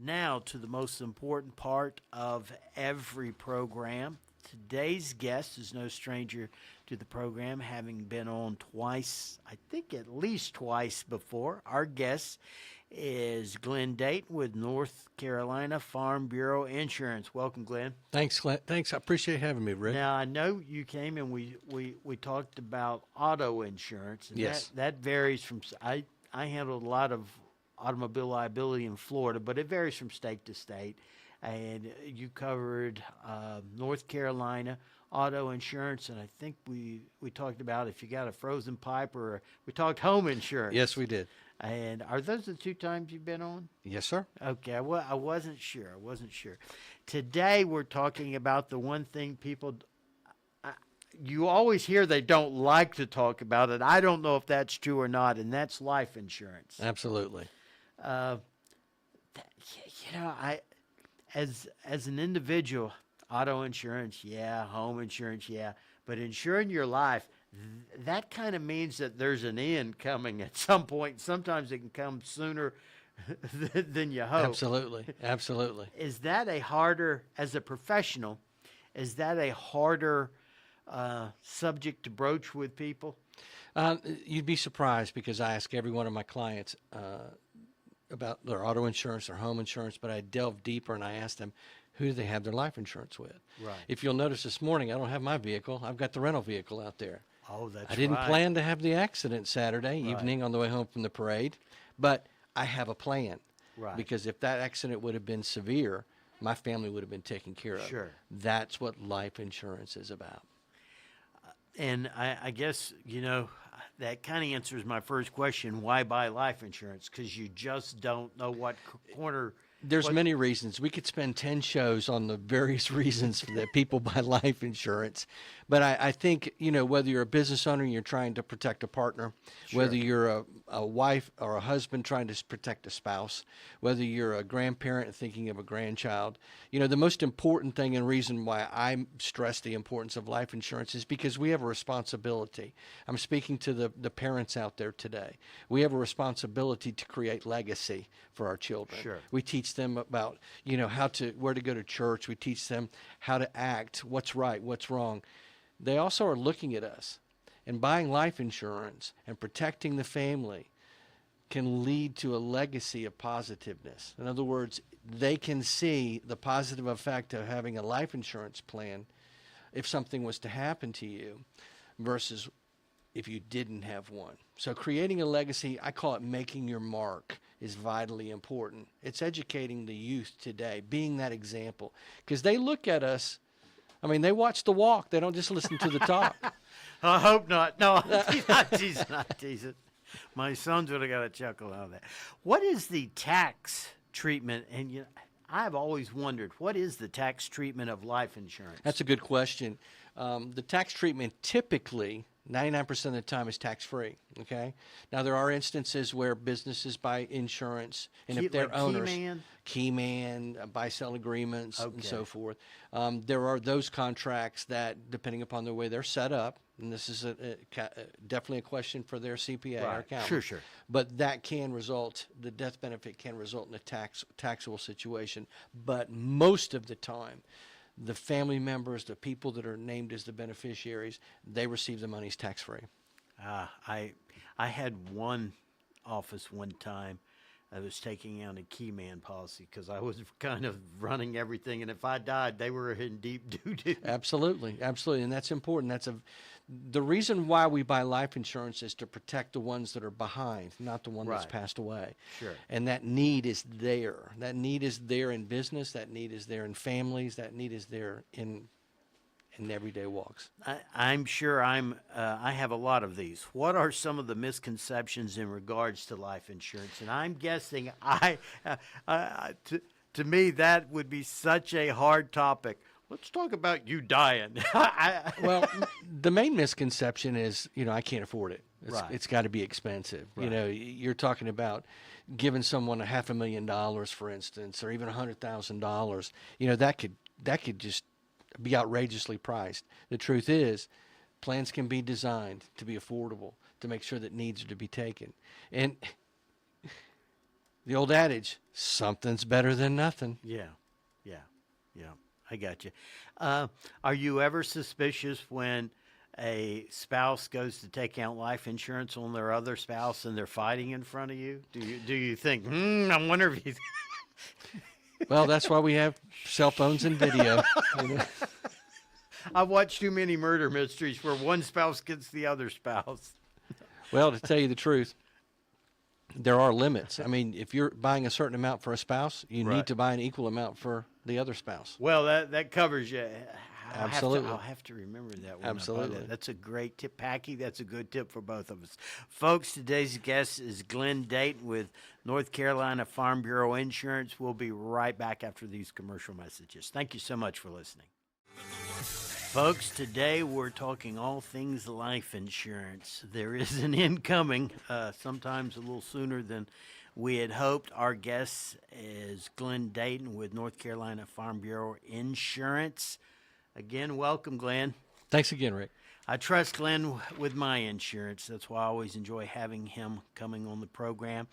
Now to the most important part of every program. Today's guest is no stranger to the program, having been on twice, I think at least twice before. Our guest is Glenn Dayton with North Carolina Farm Bureau Insurance. Welcome, Glenn. Thanks, Glenn. Thanks. I appreciate having me, Rick. Now, I know you came and we talked about auto insurance. And Yes. That varies from, I handled a lot of automobile liability in Florida, but it varies from state to state. And you covered North Carolina auto insurance, and I think we talked about if you got a frozen pipe, or we talked home insurance. Yes, we did. And are those the two times you've been on? Yes, sir. Okay, I wasn't sure. Today we're talking about the one thing people, you always hear they don't like to talk about it. I don't know if that's true or not, and that's life insurance. Absolutely. As an individual, auto insurance, yeah, home insurance, yeah, but insuring your life, that kind of means that there's an end coming at some point. Sometimes it can come sooner than you hope. Absolutely. Is that as a professional, is that a harder subject to broach with people? You'd be surprised, because I ask every one of my clients about their auto insurance, their home insurance, but I delve deeper and I ask them, who do they have their life insurance with? Right. If you'll notice this morning, I don't have my vehicle. I've got the rental vehicle out there. Oh, that's right. I didn't plan to have the accident Saturday evening on the way home from the parade, but I have a plan. Right. Because if that accident would have been severe, my family would have been taken care of. Sure. That's what life insurance is about. And I guess, that kind of answers my first question, why buy life insurance? Because you just don't know what corner. There's many reasons. We could spend 10 shows on the various reasons that people buy life insurance. But I think, whether you're a business owner and you're trying to protect a partner, Sure. whether you're a wife or a husband trying to protect a spouse, whether you're a grandparent thinking of a grandchild, the most important thing and reason why I stress the importance of life insurance is because we have a responsibility. I'm speaking to the parents out there today. We have a responsibility to create legacy for our children. Sure. We teach them about, where to go to church. We teach them how to act, what's right, what's wrong. They also are looking at us, and buying life insurance and protecting the family can lead to a legacy of positiveness. In other words, they can see the positive effect of having a life insurance plan if something was to happen to you versus if you didn't have one. So creating a legacy, I call it making your mark, is vitally important. It's educating the youth today, being that example. Because they look at us, they watch the walk. They don't just listen to the talk. I hope not. No, I'm teasing. My sons would have got a chuckle out of that. What is the tax treatment? And I've always wondered, what is the tax treatment of life insurance? That's a good question. The tax treatment typically, 99% of the time, is tax-free, okay? Now, there are instances where businesses buy insurance, and if they're owners, Keyman, buy-sell agreements, and so forth. There are those contracts that, depending upon the way they're set up, and this is definitely a question for their CPA or accountant. Sure. But that can result, the death benefit can result in a taxable situation. But most of the time, the family members, the people that are named as the beneficiaries, they receive the monies tax-free. I had one office one time. I was taking out a Keyman policy because I was kind of running everything, and if I died, they were in deep doo-doo. Absolutely, and that's important. The reason why we buy life insurance is to protect the ones that are behind, not the one that's passed away. Sure. And that need is there. That need is there in business. That need is there in families. That need is there in everyday walks. I'm sure I have a lot of these. What are some of the misconceptions in regards to life insurance? And I'm guessing to me that would be such a hard topic. Let's talk about you dying. Well, the main misconception is, I can't afford it. It's got to be expensive. Right. You're talking about giving someone $500,000, for instance, or even $100,000. That could just be outrageously priced. The truth is, plans can be designed to be affordable, to make sure that needs are to be taken. And the old adage, something's better than nothing. Yeah, yeah, yeah. I got you. Are you ever suspicious when a spouse goes to take out life insurance on their other spouse and they're fighting in front of you? Do you think, I wonder if he's Well, that's why we have cell phones and video. You know? I've watched too many murder mysteries where one spouse gets the other spouse. Well, to tell you the truth, there are limits. I mean, if you're buying a certain amount for a spouse, you Right. need to buy an equal amount for the other spouse. Well, that covers you. Absolutely. I'll have to remember that one. Absolutely. That's a great tip, Packy. That's a good tip for both of us. Folks, today's guest is Glenn Dayton with North Carolina Farm Bureau Insurance. We'll be right back after these commercial messages. Thank you so much for listening. Folks, today we're talking all things life insurance. There is an incoming, sometimes a little sooner than we had hoped. Our guest is Glenn Dayton with North Carolina Farm Bureau Insurance. Again, welcome, Glenn. Thanks again, Rick. I trust Glenn with my insurance. That's why I always enjoy having him coming on the program.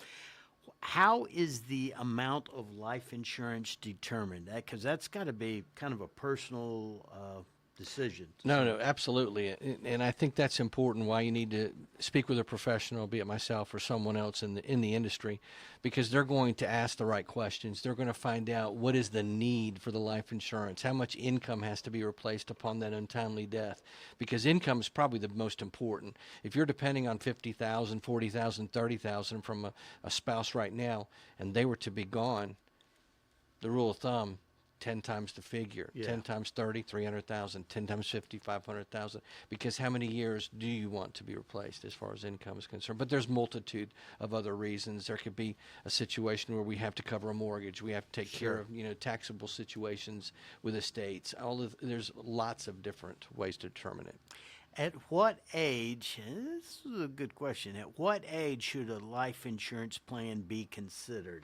How is the amount of life insurance determined? Because that's got to be kind of a personal decision. No, absolutely. And I think that's important, why you need to speak with a professional, be it myself or someone else in the industry, because they're going to ask the right questions. They're going to find out what is the need for the life insurance, how much income has to be replaced upon that untimely death, because income is probably the most important. If you're depending on $50,000, $40,000, $30,000 from a spouse right now, and they were to be gone, the rule of thumb, 10 times the figure, Yeah. 10 times 30, 300,000, 10 times 50, 500,000, because how many years do you want to be replaced as far as income is concerned? But there's multitude of other reasons. There could be a situation where we have to cover a mortgage. We have to take care of, taxable situations with estates. There's lots of different ways to determine it. At what age, and this is a good question, at what age should a life insurance plan be considered?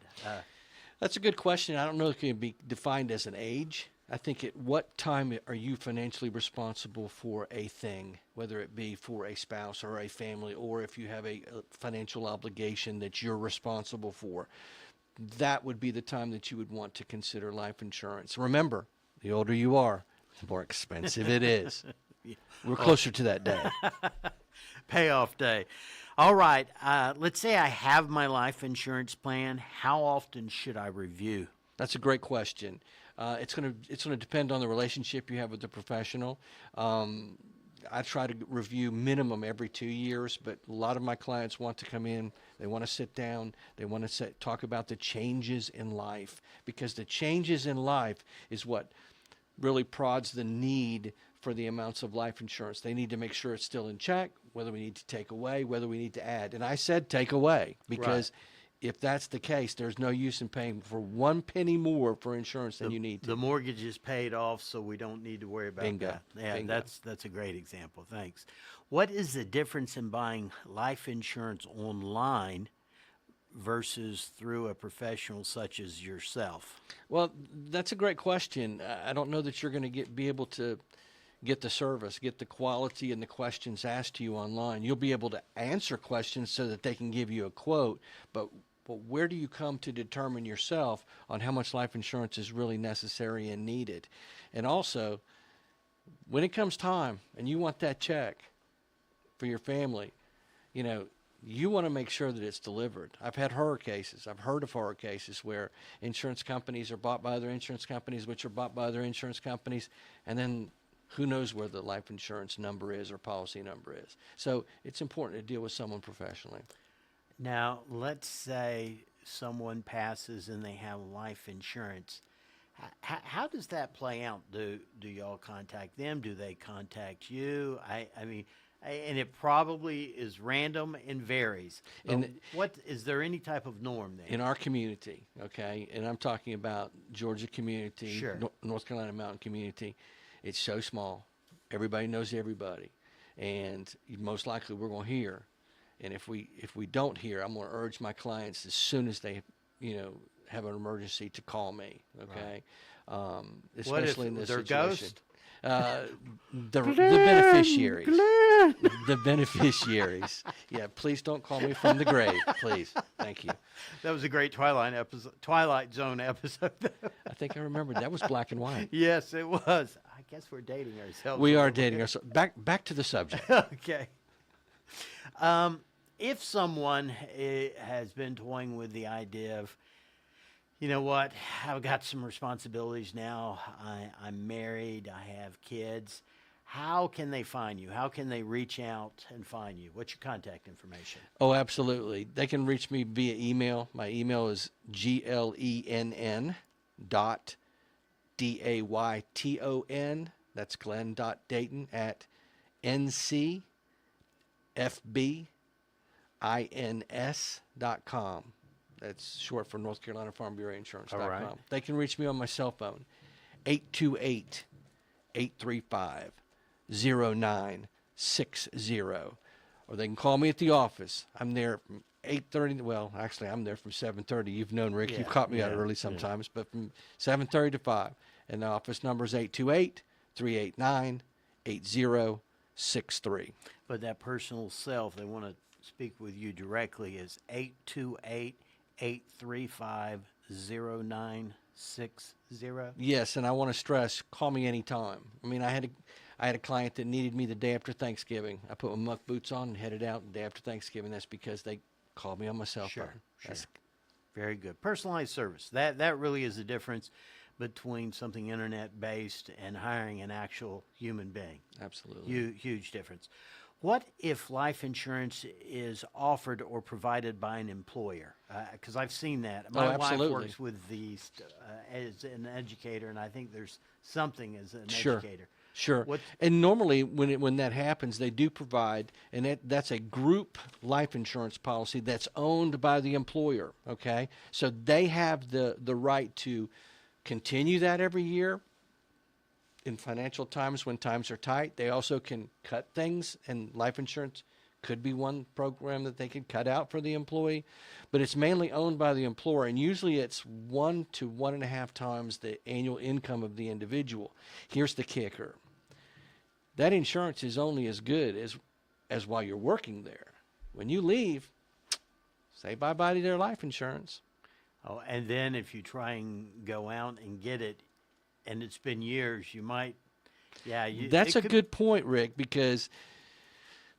That's a good question. I don't know if it can be defined as an age. I think at what time are you financially responsible for a thing, whether it be for a spouse or a family, or if you have a financial obligation that you're responsible for. That would be the time that you would want to consider life insurance. Remember, the older you are, the more expensive it is. We're closer to that day. Payoff day. All right. Let's say I have my life insurance plan. How often should I review? That's a great question. It's gonna depend on the relationship you have with the professional. I try to review minimum every 2 years, but a lot of my clients want to come in. They want to sit down. They want to talk about the changes in life, because the changes in life is what really prods the need for the amounts of life insurance. They need to make sure it's still in check, whether we need to take away, whether we need to add. And I said take away, because if that's the case, there's no use in paying for 1 penny more for insurance than you need to. The mortgage is paid off, so we don't need to worry about Bingo. that. Yeah, Bingo. that's a great example. Thanks. What is the difference in buying life insurance online versus through a professional such as yourself? Well, that's a great question. I don't know that you're going to be able to get the service, get the quality and the questions asked to you online. You'll be able to answer questions so that they can give you a quote, but where do you come to determine yourself on how much life insurance is really necessary and needed? And also, when it comes time and you want that check for your family, you want to make sure that it's delivered. I've had horror cases. I've heard of horror cases where insurance companies are bought by other insurance companies, which are bought by other insurance companies, and then who knows where the life insurance number is or policy number is. So it's important to deal with someone professionally. Now, let's say someone passes and they have life insurance. How does that play out? Do y'all contact them? Do they contact you? I mean, and it probably is random and varies. And is there any type of norm there? in our community, okay, and I'm talking about Georgia community, Sure. North Carolina mountain community, it's so small. Everybody knows everybody, and most likely we're going to hear. And if we don't hear, I'm going to urge my clients as soon as they, have an emergency to call me. Okay, What if especially in this they're situation. ghost? The beneficiaries. The beneficiaries. Yeah, please don't call me from the grave, please. Thank you. That was a great Twilight Zone episode. I think I remembered that was black and white. Yes, it was. I guess we're dating ourselves. We a are little dating bit. ourselves. Back to the subject. Okay. If someone has been toying with the idea of, you know what, I've got some responsibilities now, I'm married, I have kids, how can they find you? How can they reach out and find you? What's your contact information? Oh, absolutely. They can reach me via email. My email is glenn.dayton, that's Glenn.Dayton at ncfbins.com. That's short for North Carolina Farm Bureau Insurance.com. All right. They can reach me on my cell phone, 828-835-0960. Or they can call me at the office. I'm there from 8:30. Well, actually, I'm there from 7:30. You've known Rick. Yeah, You've caught me out yeah, early sometimes, but from 7:30 to 5. And the office number is 828-389-8063. But that personal cell, if they want to speak with you directly, is 828-835-0960. Yes, and I want to stress, call me anytime. I mean, I had a client that needed me the day after Thanksgiving. I put my muck boots on and headed out the day after Thanksgiving. That's because they called me on my cell Sure, phone. sure. That's- Very good. Personalized service. That really is the difference between something internet-based and hiring an actual human being. Absolutely. Huge difference. What if life insurance is offered or provided by an employer? Because I've seen that. My wife absolutely. works with these as an educator, and I think there's something as an Sure. educator. Sure. What- And normally when that happens, they do provide, and that's a group life insurance policy that's owned by the employer, okay? So they have the right to continue that every year in financial times when times are tight. They also can cut things, and life insurance could be one program that they could cut out for the employee, but it's mainly owned by the employer, and usually it's 1 to 1.5 times the annual income of the individual. Here's the kicker. That insurance is only as good as while you're working there. When you leave, say bye-bye to their life insurance. Oh, and then if you try and go out and get it, and it's been years, you might, That's a good point, Rick, because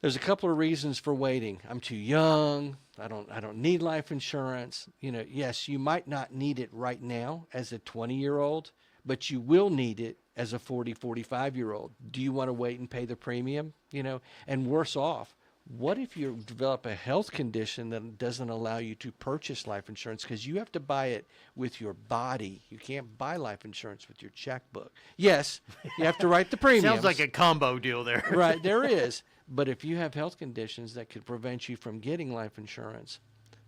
there's a couple of reasons for waiting. I'm too young. I don't need life insurance. You know, yes, you might not need it right now as a 20-year-old, but you will need it as a 40, 45-year-old. Do you want to wait and pay the premium? You know, and worse off, what if you develop a health condition that doesn't allow you to purchase life insurance because you have to buy it with your body? You can't buy life insurance with your checkbook. Yes, you have to write the premiums. Sounds like a combo deal there. Right, there is. But if you have health conditions that could prevent you from getting life insurance,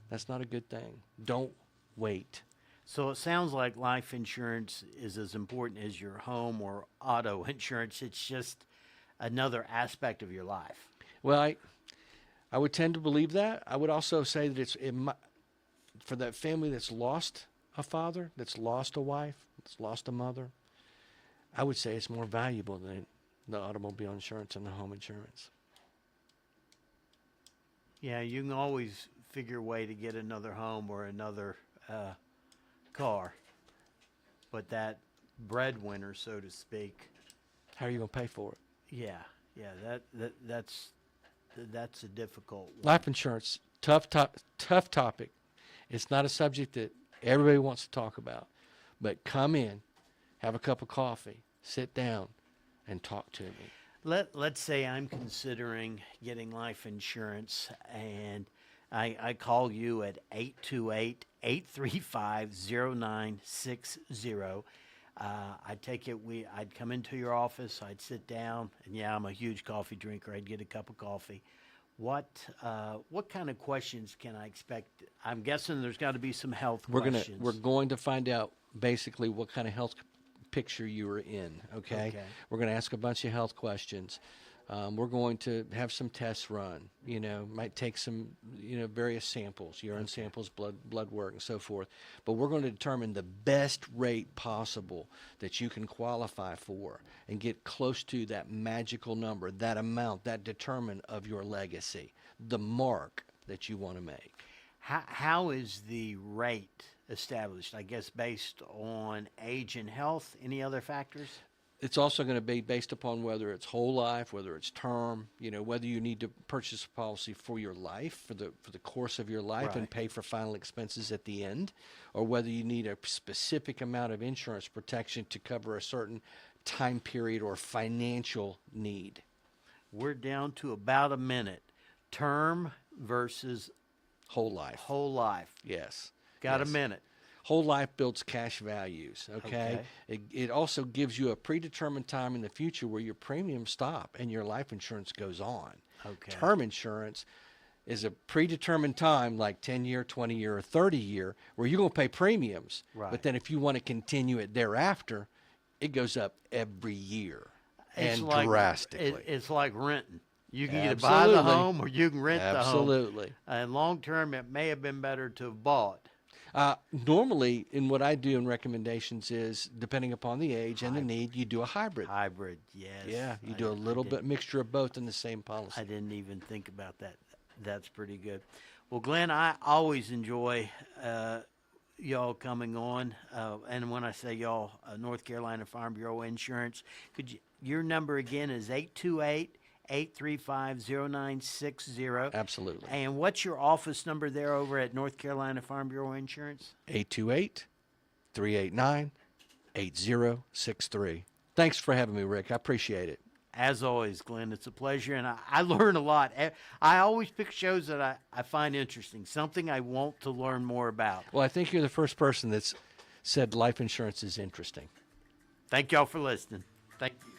that's not a good thing. Don't wait. So it sounds like life insurance is as important as your home or auto insurance. It's just another aspect of your life. Well, I would tend to believe that. I would also say that for that family that's lost a father, that's lost a wife, that's lost a mother, I would say it's more valuable than the automobile insurance and the home insurance. Yeah, you can always figure a way to get another home or another car. But that breadwinner, so to speak, How are you going to pay for it? that's a difficult one. Life insurance, tough topic. It's not a subject that everybody wants to talk about. But come in, have a cup of coffee, sit down, and talk to me. Let's say I'm considering getting life insurance, and I call you at 828-835-0960. I'd take it. I'd come into your office. I'd sit down, and I'm a huge coffee drinker. I'd get a cup of coffee. What kind of questions can I expect? I'm guessing there's got to be some health questions. We're going to find out basically what kind of health picture you are in. Okay. We're going to ask a bunch of health questions. We're going to have some tests run. Might take some, various samples, urine samples, blood work, and so forth. But we're going to determine the best rate possible that you can qualify for and get close to that magical number, that amount, that determinant of your legacy, the mark that you want to make. How is the rate established? I guess based on age and health. Any other factors? It's also going to be based upon whether it's whole life, whether it's term, whether you need to purchase a policy for your life, for the course of your life, and Right. pay for final expenses at the end, or whether you need a specific amount of insurance protection to cover a certain time period or financial need. We're down to about a minute. Term versus Whole life. whole life. Yes. Got Yes. a minute. Whole life builds cash values, okay? It also gives you a predetermined time in the future where your premiums stop and your life insurance goes on. Okay. Term insurance is a predetermined time, like 10-year, 20-year, or 30-year, where you're going to pay premiums. Right. But then if you want to continue it thereafter, it goes up every year It's and like, drastically. it's like renting. You can either buy the Absolutely. home or you can rent the home. Absolutely. And long term, it may have been better to have bought. Normally, in what I do in recommendations is, depending upon the age and the need, you do a hybrid. Hybrid, yes. Yeah, you do a little bit mixture of both in the same policy. I didn't even think about that. That's pretty good. Well, Glenn, I always enjoy y'all coming on. And when I say y'all, North Carolina Farm Bureau Insurance, your number again is 828-835-0960. Absolutely. And what's your office number there over at North Carolina Farm Bureau Insurance? 828-389-8063. Thanks for having me, Rick. I appreciate it. As always, Glenn, it's a pleasure, and I learn a lot. I always pick shows that I find interesting, something I want to learn more about. Well, I think you're the first person that's said life insurance is interesting. Thank y'all for listening. Thank you.